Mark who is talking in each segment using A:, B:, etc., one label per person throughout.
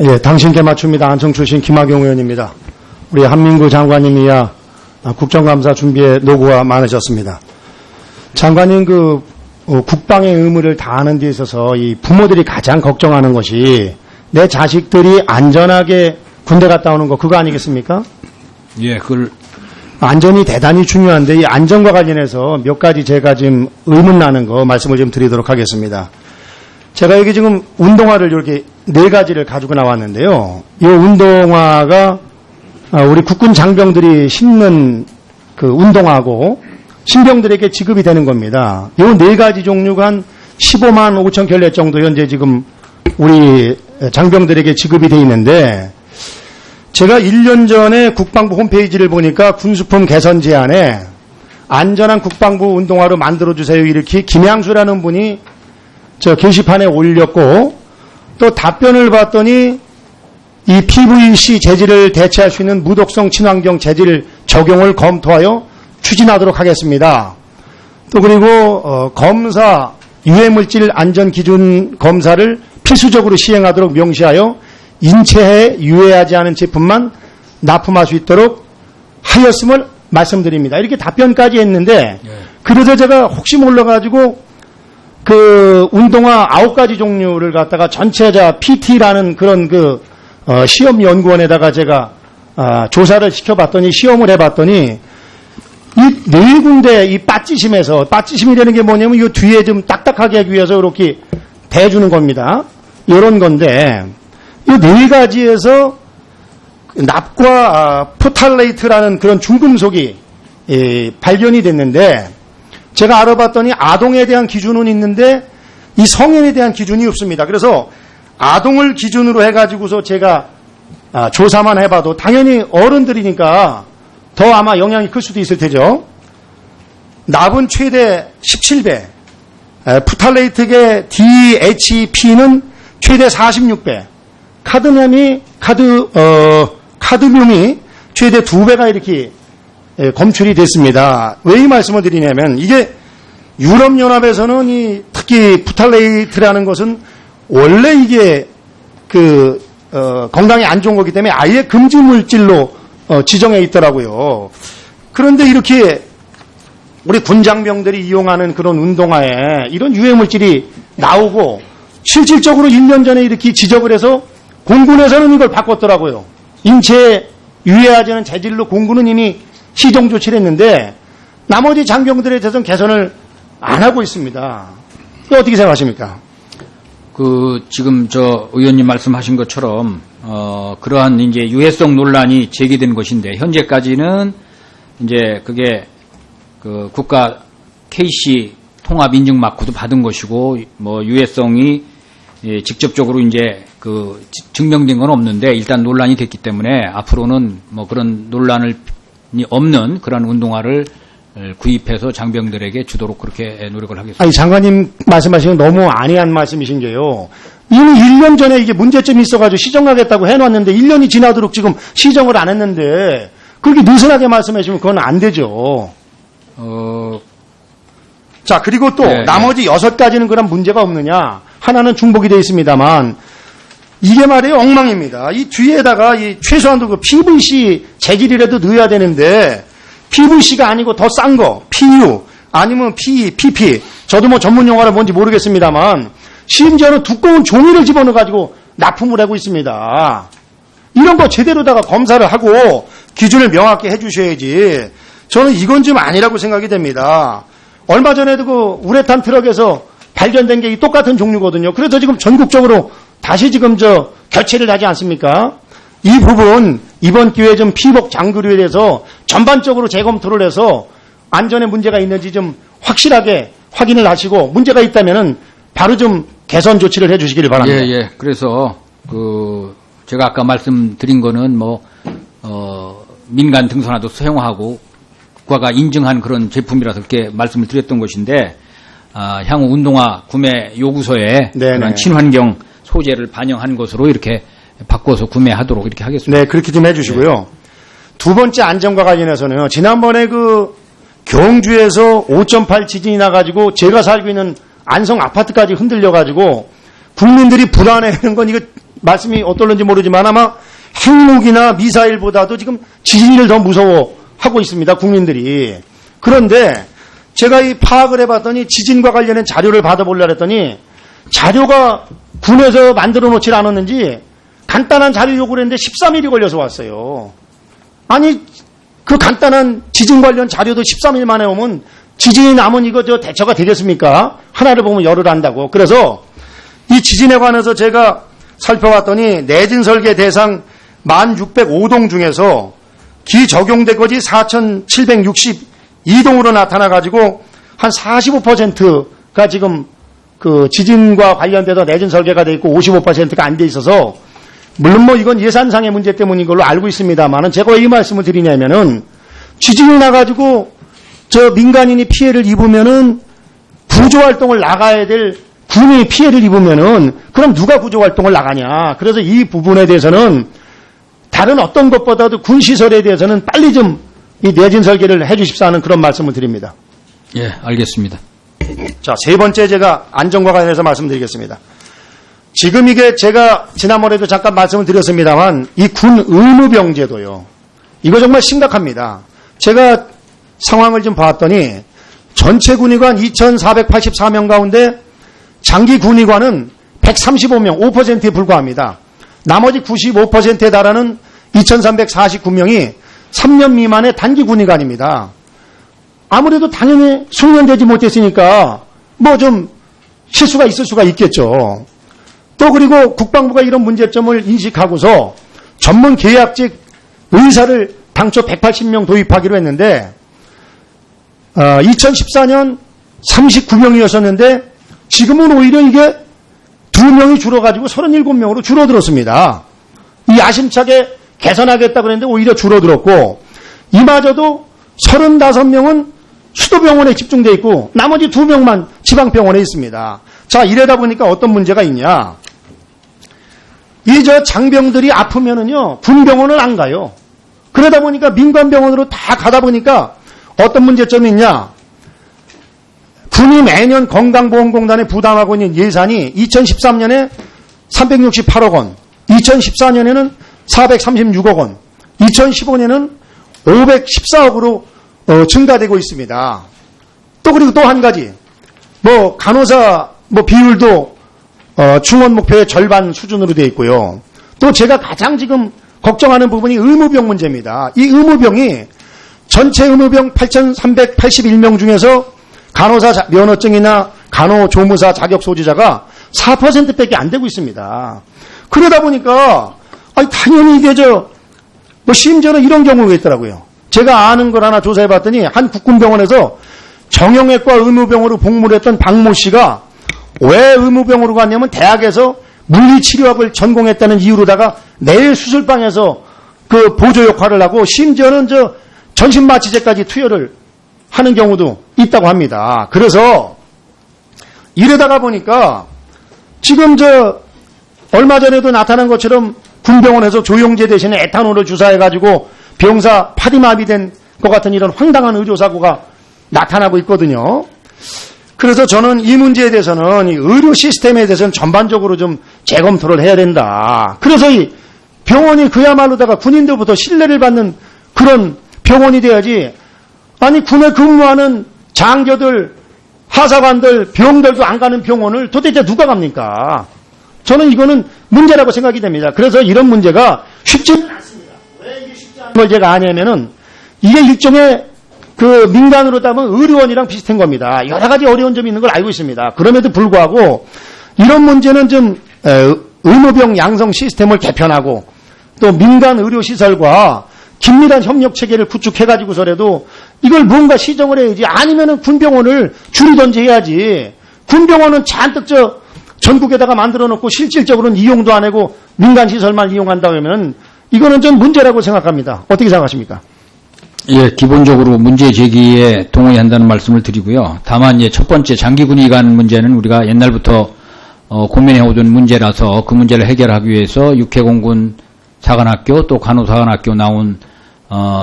A: 예, 당신께 맞춥니다. 안청 출신 김학용 의원입니다. 우리 한민구 장관님이야 국정감사 준비에 노고가 많으셨습니다. 장관님 국방의 의무를 다하는 데 있어서 이 부모들이 가장 걱정하는 것이 내 자식들이 안전하게 군대 갔다 오는 거 그거 아니겠습니까?
B: 예,
A: 안전이 대단히 중요한데 이 안전과 관련해서 몇 가지 제가 지금 의문 나는 거 말씀을 좀 드리도록 하겠습니다. 제가 여기 지금 운동화를 이렇게 4가지를 가지고 나왔는데요. 이 운동화가 우리 국군 장병들이 신는 그 운동화고 신병들에게 지급이 되는 겁니다. 이 4가지 종류가 한 15만 5천 켤레 정도 현재 지금 우리 장병들에게 지급이 돼 있는데 제가 1년 전에 국방부 홈페이지를 보니까 군수품 개선 제안에 안전한 국방부 운동화로 만들어주세요 이렇게 김양수라는 분이 저 게시판에 올렸고 또 답변을 봤더니 이 PVC 재질을 대체할 수 있는 무독성 친환경 재질 적용을 검토하여 추진하도록 하겠습니다. 또 그리고 검사 유해물질 안전기준 검사를 필수적으로 시행하도록 명시하여 인체에 유해하지 않은 제품만 납품할 수 있도록 하였음을 말씀드립니다. 이렇게 답변까지 했는데 그래서 제가 혹시 몰라가지고 그 운동화 9가지 종류를 갖다가 전체 PT라는 그런 시험 연구원에다가 제가 조사를 시켜봤더니 시험을 해봤더니 이 4군데 이 빠찌심이라는 게 뭐냐면 이 뒤에 좀 딱딱하게 하기 위해서 이렇게 대주는 겁니다. 이런 건데 이 4가지에서 납과 포탈레이트라는 그런 중금속이 발견이 됐는데 제가 알아봤더니 아동에 대한 기준은 있는데 이 성인에 대한 기준이 없습니다. 그래서 아동을 기준으로 해가지고서 제가 조사만 해봐도 당연히 어른들이니까 더 아마 영향이 클 수도 있을 테죠. 납은 최대 17배, 푸탈레이트계 DHP는 최대 46배, 카드뮴이 최대 2배가 이렇게 검출이 됐습니다. 왜 이 말씀을 드리냐면 이게 유럽연합에서는 특히 푸탈레이트라는 것은 원래 이게 건강에 안 좋은 거기 때문에 아예 금지 물질로 지정해 있더라고요. 그런데 이렇게 우리 군장병들이 이용하는 그런 운동화에 이런 유해 물질이 나오고 실질적으로 1년 전에 이렇게 지적을 해서 공군에서는 이걸 바꿨더라고요. 인체에 유해하지 않은 재질로 공군은 이미 시정 조치를 했는데 나머지 장병들에 대해서는 개선을 안 하고 있습니다. 어떻게 생각하십니까?
B: 지금 의원님 말씀하신 것처럼 그러한 이제 유해성 논란이 제기된 것인데 현재까지는 이제 그게 국가 KC 통합 인증 마크도 받은 것이고 뭐 유해성이 직접적으로 이제 증명된 건 없는데 일단 논란이 됐기 때문에 앞으로는 뭐 그런 논란이 없는 그런 운동화를 구입해서 장병들에게 주도록 그렇게 노력을 하겠습니다.
A: 아니, 장관님 말씀하시는 건 너무 안이한 말씀이신 게요. 이미 1년 전에 이게 문제점이 있어가지고 시정하겠다고 해놨는데 1년이 지나도록 지금 시정을 안 했는데 그렇게 느슨하게 말씀하시면 그건 안 되죠. 자, 그리고 또 나머지 6가지는 그런 문제가 없느냐. 하나는 중복이 되어 있습니다만 이게 말이에요. 엉망입니다. 이 뒤에다가 최소한도 PVC 재질이라도 넣어야 되는데 PVC가 아니고 더 싼 거, PU, 아니면 PE, PP. 저도 뭐 전문 용어가 뭔지 모르겠습니다만 심지어는 두꺼운 종이를 집어넣어가지고 납품을 하고 있습니다. 이런 거 제대로다가 검사를 하고 기준을 명확히 해주셔야지. 저는 이건 좀 아니라고 생각이 됩니다. 얼마 전에도 우레탄 트럭에서 발견된 게 똑같은 종류거든요. 그래서 지금 전국적으로 다시 지금 결체를 하지 않습니까? 이 부분 이번 기회에 좀 피복 장구류에 대해서 전반적으로 재검토를 해서 안전에 문제가 있는지 좀 확실하게 확인을 하시고 문제가 있다면은 바로 좀 개선 조치를 해주시기를 바랍니다.
B: 예. 그래서 제가 아까 말씀드린 거는 민간 등산화도 사용하고 국가가 인증한 그런 제품이라서 그렇게 말씀을 드렸던 것인데 향후 운동화 구매 요구서에 그런 친환경 소재를 반영한 것으로 이렇게 바꿔서 구매하도록 이렇게 하겠습니다.
A: 네, 그렇게 좀 해주시고요. 네. 두 번째 안전과 관련해서는 지난번에 경주에서 5.8 지진이 나가지고 제가 살고 있는 안성 아파트까지 흔들려가지고 국민들이 불안해하는 건 이거 말씀이 어떨는지 모르지만 아마 핵무기나 미사일보다도 지금 지진을 더 무서워하고 있습니다. 국민들이. 그런데 제가 이 파악을 해봤더니 지진과 관련된 자료를 받아보려고 했더니 자료가 군에서 만들어 놓질 않았는지 간단한 자료 요구를 했는데 13일이 걸려서 왔어요. 아니 그 간단한 지진 관련 자료도 13일 만에 오면 지진이 나면 이거 대처가 되겠습니까? 하나를 보면 열을 한다고. 그래서 이 지진에 관해서 제가 살펴봤더니 내진 설계 대상 1605동 중에서 기적용된 것이 4762동으로 나타나가지고 한 45%가 지금 그 지진과 관련돼서 내진 설계가 돼 있고 55%가 안 돼 있어서 물론 뭐 이건 예산상의 문제 때문인 걸로 알고 있습니다만은 제가 왜 이 말씀을 드리냐면은 지진이 나가지고 저 민간인이 피해를 입으면은 구조활동을 나가야 될 군이 피해를 입으면은 그럼 누가 구조활동을 나가냐. 그래서 이 부분에 대해서는 다른 어떤 것보다도 군 시설에 대해서는 빨리 좀 이 내진 설계를 해 주십사 하는 그런 말씀을 드립니다.
B: 예, 알겠습니다.
A: 자, 세 번째 제가 안전과 관련해서 말씀드리겠습니다. 지금 이게 제가 지난번에도 잠깐 말씀을 드렸습니다만 이 군 의무병제도요. 이거 정말 심각합니다. 제가 상황을 좀 봤더니 전체 군의관 2,484명 가운데 장기 군의관은 135명, 5%에 불과합니다. 나머지 95%에 달하는 2,349명이 3년 미만의 단기 군의관입니다. 아무래도 당연히 숙련되지 못했으니까 뭐 좀 실수가 있을 수가 있겠죠. 또 그리고 국방부가 이런 문제점을 인식하고서 전문 계약직 의사를 당초 180명 도입하기로 했는데 2014년 39명이었었는데 지금은 오히려 이게 2명이 줄어가지고 37명으로 줄어들었습니다. 이 야심차게 개선하겠다 그랬는데 오히려 줄어들었고 이마저도 35명은 수도병원에 집중되어 있고 나머지 2명만 지방병원에 있습니다. 자, 이러다 보니까 어떤 문제가 있냐. 이 장병들이 아프면은요, 군병원을 안 가요. 그러다 보니까 민간병원으로 다 가다 보니까 어떤 문제점이 있냐. 군이 매년 건강보험공단에 부담하고 있는 예산이 2013년에 368억 원, 2014년에는 436억 원, 2015년에는 514억으로 증가되고 있습니다. 또 그리고 또 한 가지, 뭐 간호사 비율도 중원 목표의 절반 수준으로 되어 있고요. 또 제가 가장 지금 걱정하는 부분이 의무병 문제입니다. 이 의무병이 전체 의무병 8,381명 중에서 간호사 면허증이나 간호조무사 자격 소지자가 4%밖에 안 되고 있습니다. 그러다 보니까 당연히 이게 심지어는 이런 경우가 있더라고요. 제가 아는 걸 하나 조사해봤더니 한 국군병원에서 정형외과 의무병으로 복무를 했던 박모 씨가 왜 의무병으로 갔냐면 대학에서 물리치료학을 전공했다는 이유로다가 매일 수술방에서 그 보조 역할을 하고 심지어는 전신마취제까지 투여를 하는 경우도 있다고 합니다. 그래서 이러다가 보니까 지금 얼마 전에도 나타난 것처럼 군병원에서 조영제 대신에 에탄올을 주사해가지고 병사 파리마비된 것 같은 이런 황당한 의료사고가 나타나고 있거든요. 그래서 저는 이 문제에 대해서는 이 의료 시스템에 대해서는 전반적으로 좀 재검토를 해야 된다. 그래서 이 병원이 그야말로다가 군인들부터 신뢰를 받는 그런 병원이 돼야지. 아니 군에 근무하는 장교들, 하사관들, 병들도 안 가는 병원을 도대체 누가 갑니까? 저는 이거는 문제라고 생각이 됩니다. 그래서 이런 문제가 쉽지는 않습니다. 왜 이게 쉽지 않은 걸 제가 아냐면은 이게 일종의 그 민간으로 따면 의료원이랑 비슷한 겁니다. 여러 가지 어려운 점이 있는 걸 알고 있습니다. 그럼에도 불구하고 이런 문제는 좀 의무병 양성 시스템을 개편하고 또 민간 의료시설과 긴밀한 협력 체계를 구축해가지고서라도 이걸 뭔가 시정을 해야지. 아니면은 군병원을 줄이든지 해야지. 군병원은 잔뜩 전국에다가 만들어 놓고 실질적으로는 이용도 안 하고 민간 시설만 이용한다 그러면 이거는 좀 문제라고 생각합니다. 어떻게 생각하십니까?
B: 예, 기본적으로 문제 제기에 동의한다는 말씀을 드리고요. 다만 첫 번째 장기군의관 문제는 우리가 옛날부터 고민해오던 문제라서 그 문제를 해결하기 위해서 육해공군 사관학교 또 간호사관학교 나온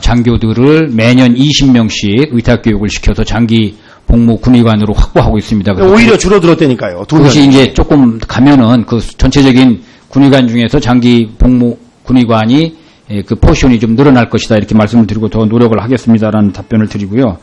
B: 장교들을 매년 20명씩 의탁교육을 시켜서 장기 복무 군의관으로 확보하고 있습니다.
A: 오히려 줄어들었다니까요.
B: 그것이 이제 조금 가면은 그 전체적인 군의관 중에서 장기 복무 군의관이 그 포션이 좀 늘어날 것이다 이렇게 말씀을 드리고 더 노력을 하겠습니다라는 답변을 드리고요.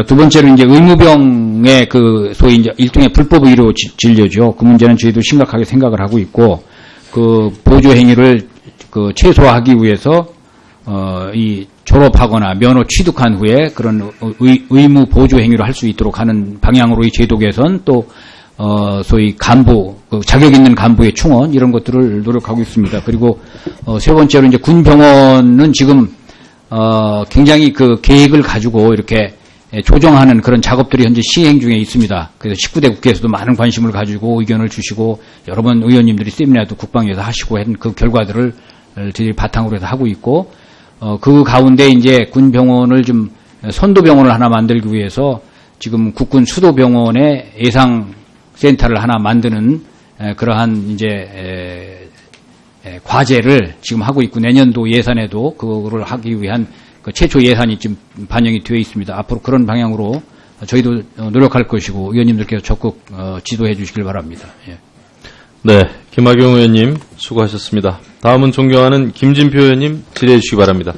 B: 두 번째로 이제 의무병의 그 소위 이제 일종의 불법 의료 진료죠. 그 문제는 저희도 심각하게 생각을 하고 있고 그 보조 행위를 그 최소화하기 위해서 이 졸업하거나 면허 취득한 후에 그런 의무 보조 행위를 할 수 있도록 하는 방향으로 이 제도 개선 또 소위 간부, 그 자격 있는 간부의 충원 이런 것들을 노력하고 있습니다. 그리고 세 번째로 이제 군병원은 지금 굉장히 그 계획을 가지고 이렇게 조정하는 그런 작업들이 현재 시행 중에 있습니다. 그래서 19대 국회에서도 많은 관심을 가지고 의견을 주시고 여러 번 의원님들이 세미나도 국방위에서 하시고 한 그 결과들을 저희들이 바탕으로 해서 하고 있고 그 가운데 이제 군병원을 좀 선도병원을 하나 만들기 위해서 지금 국군 수도병원의 예상센터를 하나 만드는 그러한 이제 과제를 지금 하고 있고 내년도 예산에도 그거를 하기 위한 그 최초 예산이 지금 반영이 되어 있습니다. 앞으로 그런 방향으로 저희도 노력할 것이고 의원님들께서 적극 지도해 주시길 바랍니다. 예.
C: 네, 김학용 의원님 수고하셨습니다. 다음은 존경하는 김진표 의원님 질의해 주시기 바랍니다.